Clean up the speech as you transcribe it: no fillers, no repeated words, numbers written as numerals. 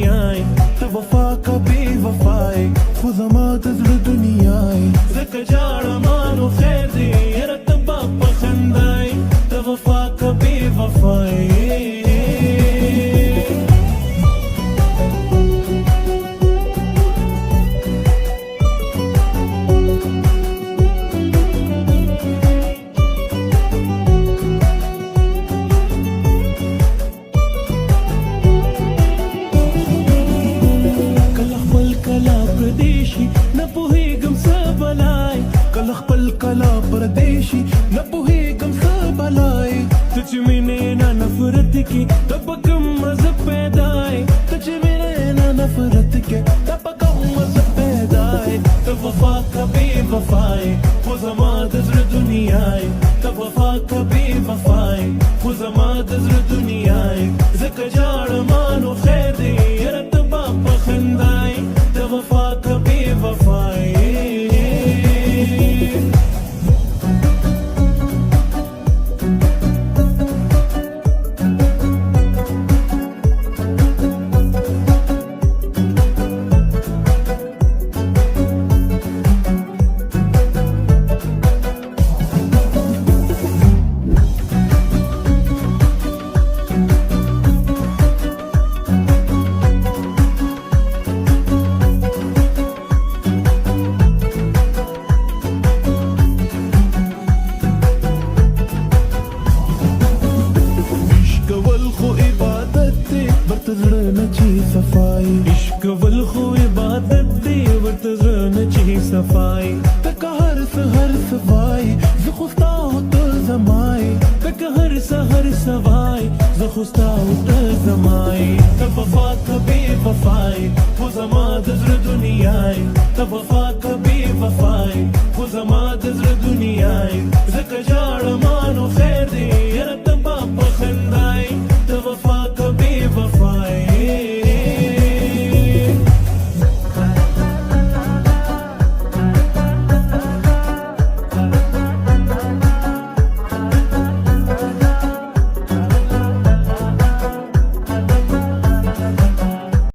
دنیای ته وفا کا بې وفای خو زما د زړه دنیای ځکه جاړه مانو خیر دی یاره ته به په خندای ته وفا کا بې وفای نه پوهېږم څه بلای کله خپل کله پردیشي نه پوهېږم څه بلای ته چې مینې نه نفرت کې ته په کوم مذهب پیدای ته چې مینې نه نفرت کې ته په کوم مذهب پیدای ته وفا کا بې وفای خو زما د زړه دنیای ته وفا کا بې وفای خو زما د زړه دنیای ځکه جاړه مانو خیر دی یاره ته به په خندای ته وفا کا بې وفای صفائی عشق ول خو عبادت دی ورته زړه نه چې صفائی تکه هر سحر سوای زه خو ستا او ته زمای تکه هر سحر سوای زه خو ستا او ته زمای ته وفا کا بې وفای خو زما د زړه دنیای ته وفا کا بې وفای خو زما د زړه دنیای ځکه جاړه مانو خیر دی یاره